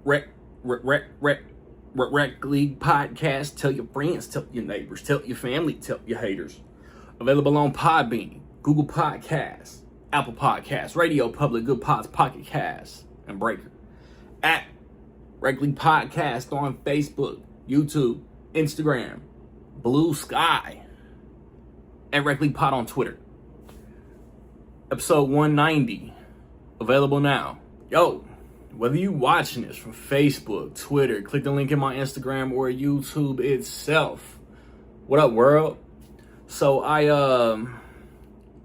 Rec, rec, rec, rec League podcast. Tell your friends, tell your neighbors, tell your family, tell your haters. Available on Podbean, Google Podcasts, Apple Podcasts, Radio Public, Good Pods, Pocket Casts, and Breaker. At Rec League Podcast on Facebook, YouTube, Instagram, Blue Sky, and Rec League Pod on Twitter. Episode 190, available now. Yo, whether you watching this from Facebook, Twitter, click the link in my Instagram or YouTube itself. What up, world? So I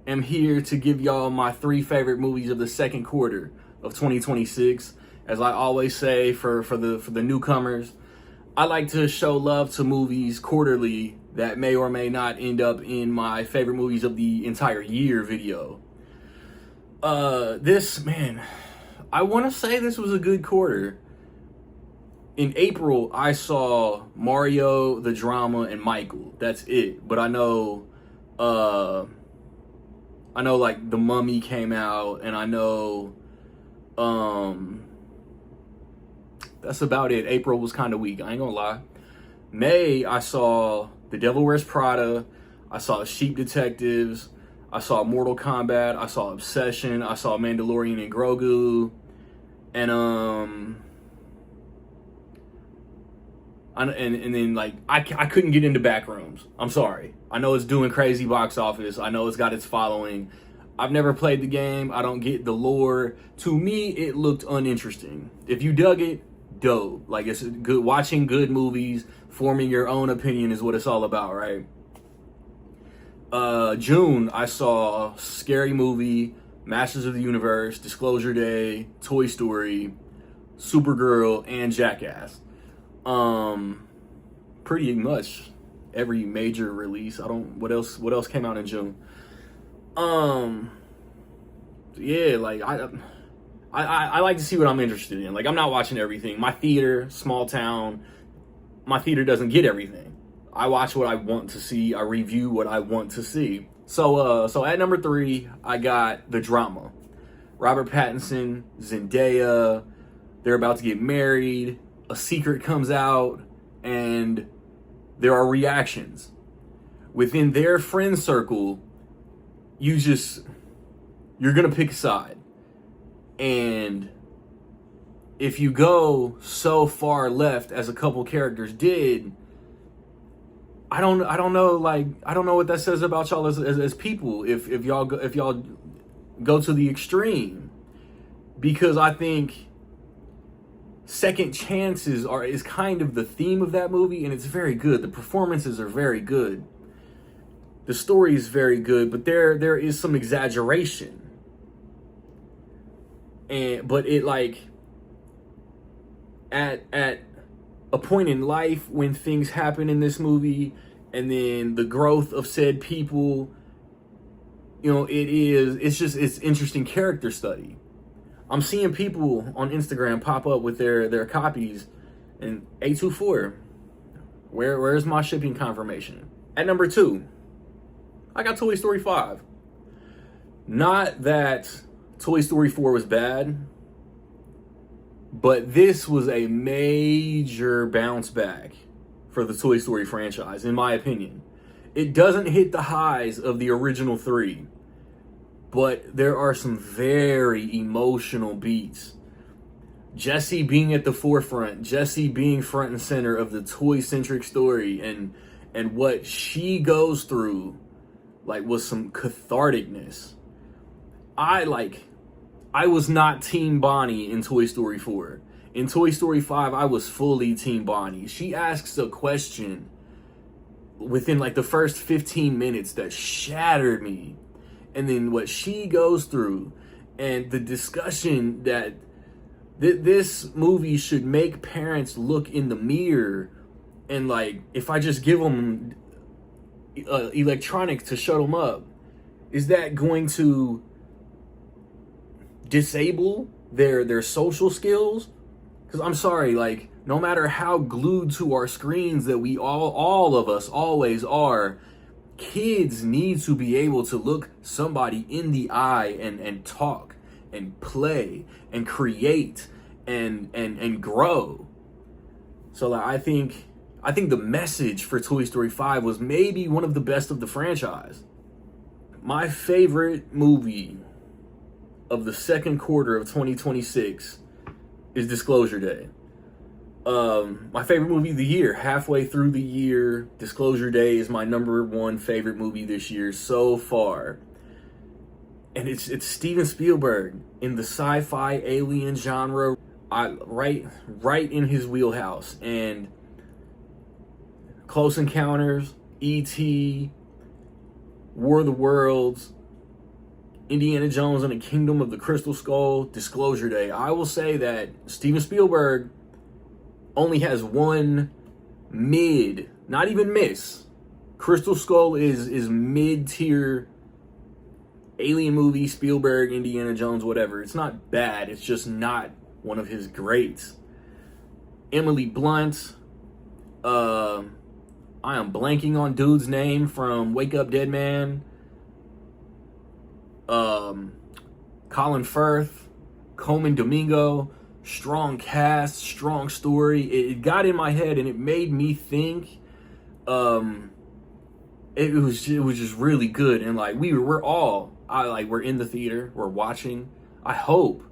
am here to give y'all my 3 favorite movies of the second quarter of 2026. As I always say for the newcomers, I like to show love to movies quarterly that may or may not end up in my favorite movies of the entire year video. I want to say this was a good quarter. In April, I saw Mario, The Drama, and Michael. That's it. But I know like The Mummy came out, and I know, that's about it. April was kind of weak. I ain't gonna lie. May, I saw The Devil Wears Prada. I saw Sheep Detectives. I saw Mortal Kombat. I saw Obsession. I saw Mandalorian and Grogu. And then like I couldn't get into Backrooms. I'm sorry. I know it's doing crazy box office. I know it's got its following. I've never played the game. I don't get the lore. To me, it looked uninteresting. If you dug it, dope. Like, it's good. Watching good movies, forming your own opinion is what it's all about, right? June, I saw Scary Movie, Masters of the Universe, Disclosure Day, Toy Story, Supergirl, and Jackass. Pretty much every major release. What else came out in June? Yeah, like I like to see what I'm interested in. Like, I'm not watching everything. My theater, small town, my theater doesn't get everything. I watch what I want to see. I review what I want to see. So at number 3, I got The Drama. Robert Pattinson, Zendaya, they're about to get married. A secret comes out, and there are reactions. Within their friend circle, you're gonna pick a side. And if you go so far left as a couple characters did, I don't know what that says about y'all as people if y'all go to the extreme, because I think second chances is kind of the theme of that movie, and it's very good. The performances are very good. The story is very good, but there is some exaggeration. But it, like, at a point in life when things happen in this movie, and then the growth of said people, you know, it's interesting character study. I'm seeing people on Instagram pop up with their copies, and 824, where's my shipping confirmation? At number 2, I got Toy Story 5. Not that Toy Story 4 was bad, but this was a major bounce back for the Toy Story franchise, in my opinion. It doesn't hit the highs of the original 3, but there are some very emotional beats. Jessie being at the forefront, Jessie being front and center of the toy-centric story, and what she goes through, like, was some catharticness. I was not Team Bonnie in Toy Story 4. In Toy Story 5, I was fully Team Bonnie. She asks a question within like the first 15 minutes that shattered me. And then what she goes through, and the discussion that this movie should make parents look in the mirror, and like, if I just give them electronics to shut them up, is that going to disable their social skills? Because I'm sorry, like, no matter how glued to our screens that we all of us always are, kids need to be able to look somebody in the eye and talk and play and create and grow. So like, I think the message for Toy Story 5 was maybe one of the best of the franchise. My favorite movie of the second quarter of 2026 is Disclosure Day. My favorite movie of the year, halfway through the year, Disclosure Day is my number one favorite movie this year so far. And it's Steven Spielberg in the sci-fi alien genre, right in his wheelhouse. And Close Encounters, E.T., War of the Worlds, Indiana Jones and the Kingdom of the Crystal Skull, Disclosure Day. I will say that Steven Spielberg only has one mid, not even miss. Crystal Skull is mid-tier alien movie, Spielberg, Indiana Jones, whatever. It's not bad. It's just not one of his greats. Emily Blunt. I am blanking on dude's name from Wake Up Dead Man. Colin Firth, Coleman Domingo. Strong cast, strong story. It got in my head and it made me think. It was just really good, and like we're in the theater, we're watching. I hope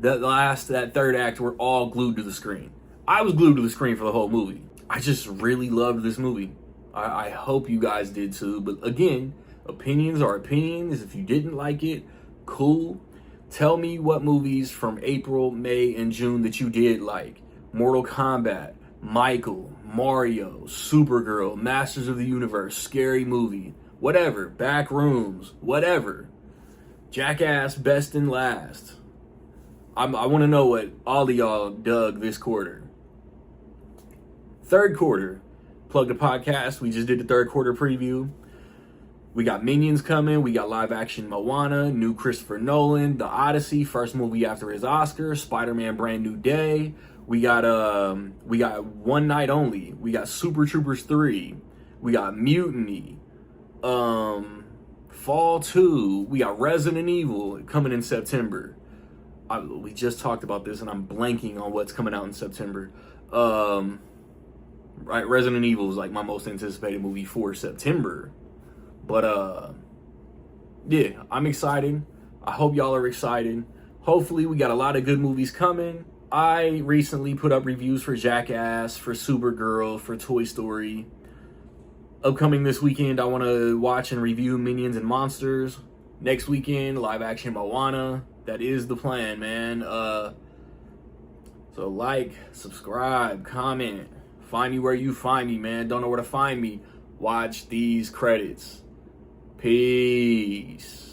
that third act, we're all glued to the screen. I was glued to the screen for the whole movie. I just really loved this movie. I hope you guys did too. But again, opinions are opinions. If you didn't like it, cool. Tell me what movies from April, May, and June that you did like. Mortal Kombat, Michael, Mario, Supergirl, Masters of the Universe, Scary Movie, whatever, Backrooms, whatever. Jackass, Best and Last. I want to know what all of y'all dug this quarter. Third quarter, Plug the Podcast. We just did the third quarter preview. We got Minions coming. We got live action Moana, new Christopher Nolan, The Odyssey, first movie after his Oscar, Spider-Man Brand New Day. We got One Night Only. We got Super Troopers 3. We got Mutiny. Fall 2. We got Resident Evil coming in September. We just talked about this and I'm blanking on what's coming out in September. Right, Resident Evil is like my most anticipated movie for September. But yeah, I'm excited. I hope y'all are excited. Hopefully we got a lot of good movies coming. I recently put up reviews for Jackass, for Supergirl, for Toy Story. Upcoming this weekend, I want to watch and review Minions and Monsters. Next weekend, live action Moana. That is the plan, man. So like, subscribe, comment. Find me where you find me, man. Don't know where to find me. Watch these credits. Peace.